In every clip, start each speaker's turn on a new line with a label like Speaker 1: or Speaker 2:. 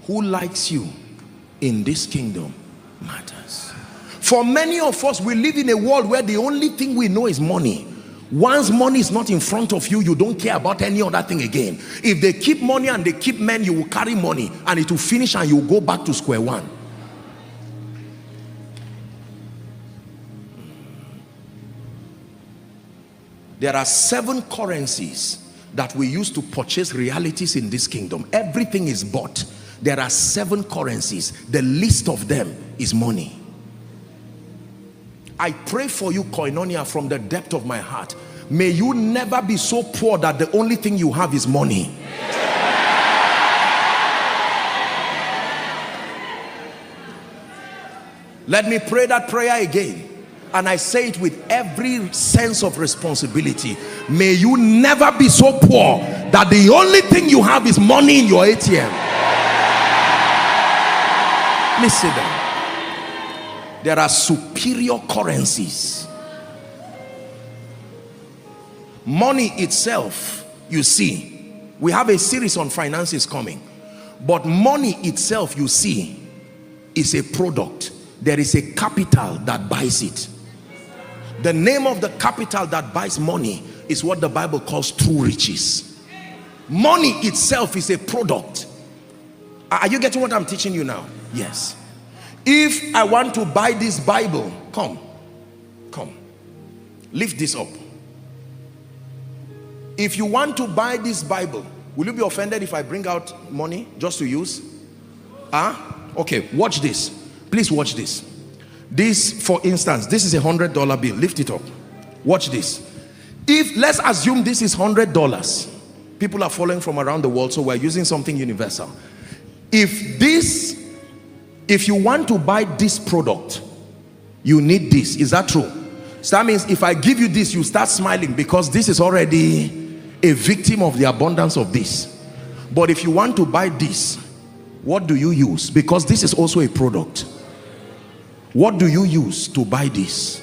Speaker 1: who likes you in this kingdom matters. For many of us, we live in a world where the only thing we know is money. Once money is not in front of you, you don't care about any other thing again. If they keep money and they keep men, you will carry money and it will finish and you will go back to square one. There are 7 currencies that we use to purchase realities in this kingdom. Everything is bought. There are 7 currencies. The least of them is money. I pray for you, Koinonia, from the depth of my heart. May you never be so poor that the only thing you have is money. Let me pray that prayer again. And I say it with every sense of responsibility. May you never be so poor that the only thing you have is money in your ATM. Please sit down. There are superior currencies. Money itself, you see, we have a series on finances coming, but money itself, you see, is a product. There is a capital that buys it. The name of the capital that buys money is what the Bible calls true riches. Money itself is a product. Are you getting what I'm teaching you now? Yes. If I want to buy this Bible, come, lift this up. If you want to buy this Bible, will you be offended if I bring out money just to use? Okay, watch this. Please watch this. This, for instance, this is $100 bill. Lift it up. Watch this. If, let's assume this is $100. People are following from around the world, so we're using something universal. If you want to buy this product, you need this. Is that true? So that means if I give you this, you start smiling because this is already a victim of the abundance of this. But if you want to buy this, what do you use? Because this is also a product. What do you use to buy this?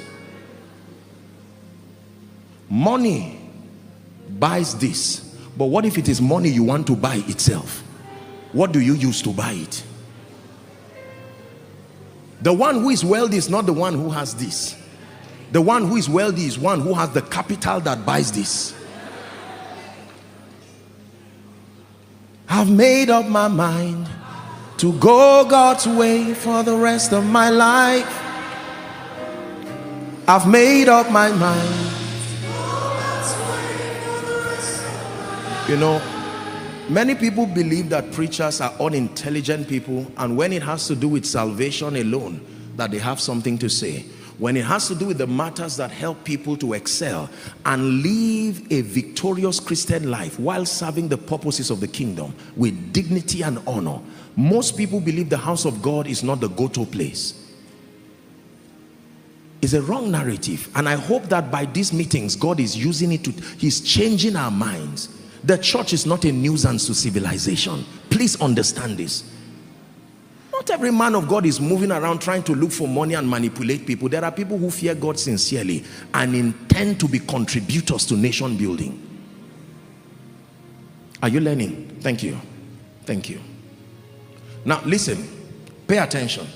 Speaker 1: Money buys this. But what if it is money you want to buy itself? What do you use to buy it? The one who is wealthy is not the one who has this. The one who is wealthy is one who has the capital that buys this. I've made up my mind to go God's way for the rest of my life. I've made up my mind. You know, many people believe that preachers are unintelligent people, and when it has to do with salvation alone, that they have something to say. When it has to do with the matters that help people to excel and live a victorious Christian life while serving the purposes of the kingdom with dignity and honor, most people believe the house of God is not the go-to place. It's a wrong narrative, and I hope that by these meetings God is using it to, he's changing our minds. The church is not a nuisance to civilization. Please understand this. Not every man of God is moving around trying to look for money and manipulate people. There are people who fear God sincerely and intend to be contributors to nation building. Are you learning? Thank you. Thank you. Now listen, pay attention.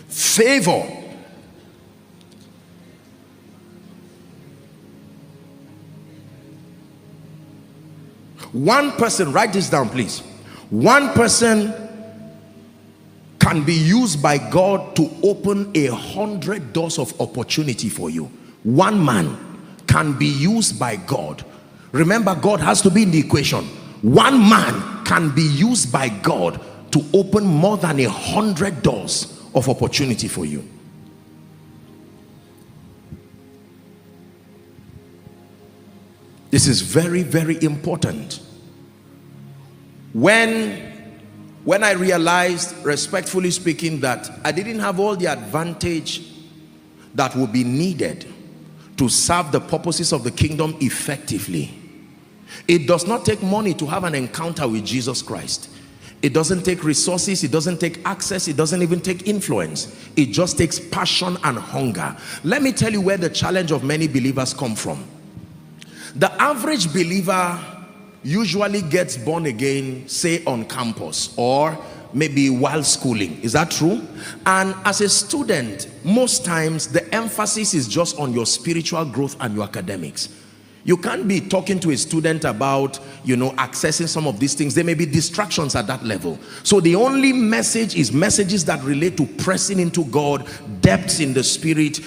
Speaker 1: Favor. One person, write this down please. One person can be used by God to open 100 doors of opportunity for you. One man can be used by God. Remember, God has to be in the equation. One man can be used by God to open more than 100 doors of opportunity for you. This is very, very important. When I realized, respectfully speaking, that I didn't have all the advantage that would be needed to serve the purposes of the kingdom effectively. It does not take money to have an encounter with Jesus Christ. It doesn't take resources, it doesn't take access, it doesn't even take influence. It just takes passion and hunger. Let me tell you where the challenge of many believers come from. The average believer usually gets born again, say on campus or maybe while schooling. Is that true? And as a student, most times the emphasis is just on your spiritual growth and your academics. You can't be talking to a student about, accessing some of these things. There may be distractions at that level. So the only message is messages that relate to pressing into God, depths in the spirit,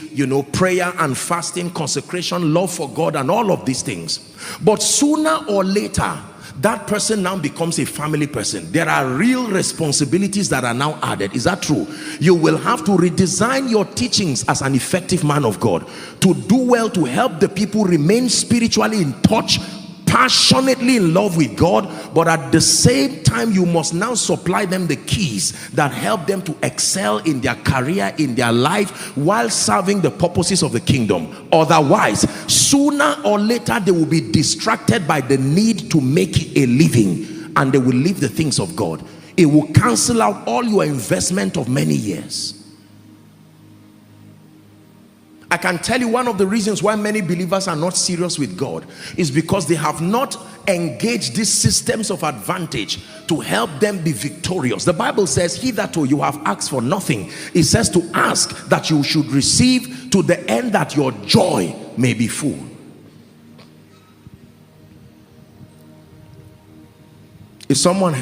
Speaker 1: prayer and fasting, consecration, love for God, and all of these things. But sooner or later, that person now becomes a family person. There are real responsibilities that are now added. Is that true? You will have to redesign your teachings as an effective man of God to do well, to help the people remain spiritually in touch, passionately in love with God, but at the same time you must now supply them the keys that help them to excel in their career, in their life, while serving the purposes of the kingdom. Otherwise, sooner or later they will be distracted by the need to make a living, and they will leave the things of God. It will cancel out all your investment of many years. I can tell you one of the reasons why many believers are not serious with God is because they have not engaged these systems of advantage to help them be victorious. The Bible says, hitherto you have asked for nothing. It says to ask that you should receive, to the end that your joy may be full. Is someone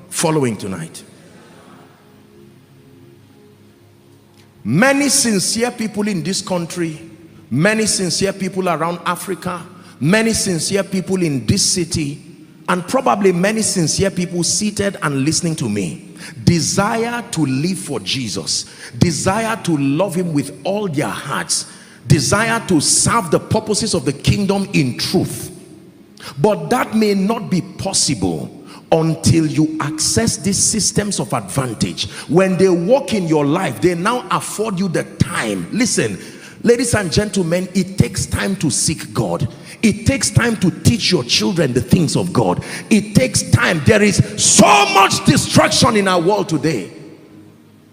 Speaker 1: following tonight? Many sincere people in this country, many sincere people around Africa, many sincere people in this city, and probably many sincere people seated and listening to me, desire to live for Jesus, desire to love him with all their hearts, desire to serve the purposes of the kingdom in truth. But that may not be possible until you access these systems of advantage. When they work in your life, they now afford you the time. Listen, ladies and gentlemen, it takes time to seek God. It takes time to teach your children the things of God. It takes time. There is so much distraction in our world today.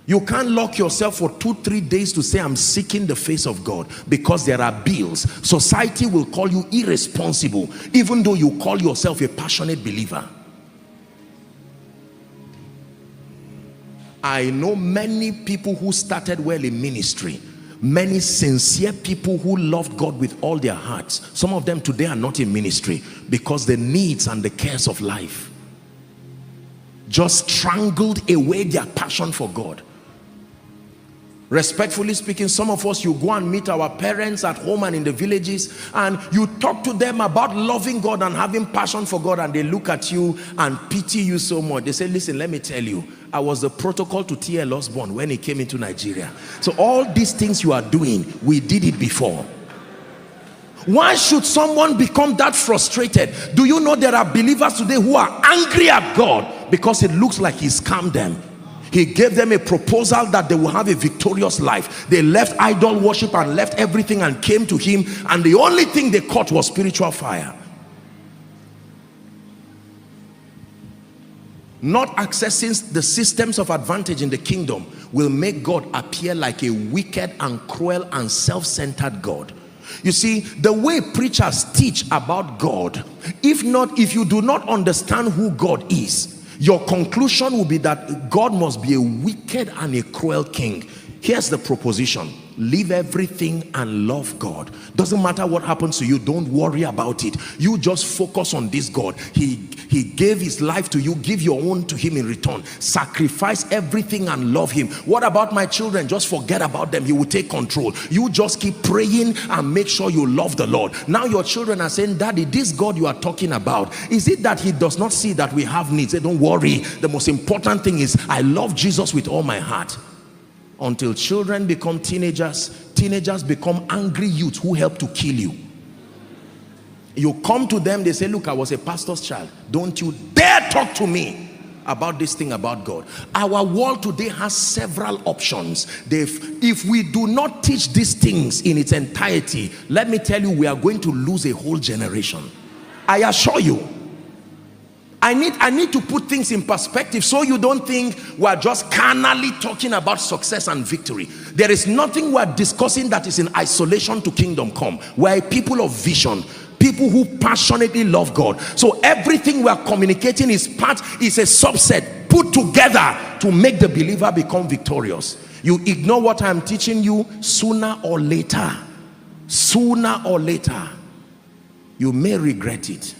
Speaker 1: You can't lock yourself for 2-3 days to say, I'm seeking the face of God, because there are bills. Society will call you irresponsible, even though you call yourself a passionate believer. I know many people who started well in ministry, many sincere people who loved God with all their hearts. Some of them today are not in ministry because the needs and the cares of life just strangled away their passion for God. Respectfully speaking, some of us, you go and meet our parents at home and in the villages, and you talk to them about loving God and having passion for God, and they look at you and pity you so much. They say, listen, let me tell you, I was the protocol to T.L. Osborne when he came into Nigeria. So all these things you are doing, we did it before. Why should someone become that frustrated? Do you know there are believers today who are angry at God because it looks like he scammed them? He gave them a proposal that they will have a victorious life. They left idol worship and left everything and came to him, and the only thing they caught was spiritual fire. Not accessing the systems of advantage in the kingdom will make God appear like a wicked and cruel and self-centered God. You see, the way preachers teach about God, if you do not understand who God is, your conclusion will be that God must be a wicked and a cruel king. Here's the proposition: leave everything and love God. Doesn't matter what happens to you, don't worry about it. You just focus on this God. He gave his life to you. Give your own to him in return. Sacrifice everything and love him. What about my children? Just forget about them. He will take control. You just keep praying and make sure you love the Lord. Now your children are saying, Daddy, this God you are talking about, is it that he does not see that we have needs? Say, don't worry. The most important thing is I love Jesus with all my heart. Until children become teenagers, teenagers become angry youths who help to kill you. You come to them, they say, look, I was a pastor's child. Don't you dare talk to me about this thing about God. Our world today has several options. If we do not teach these things in its entirety, let me tell you, we are going to lose a whole generation. I assure you. I need to put things in perspective so you don't think we're just carnally talking about success and victory. There is nothing we're discussing that is in isolation to kingdom come. We're a people of vision, people who passionately love God. So everything we are communicating is a subset put together to make the believer become victorious. You ignore what I'm teaching you, sooner or later, you may regret it.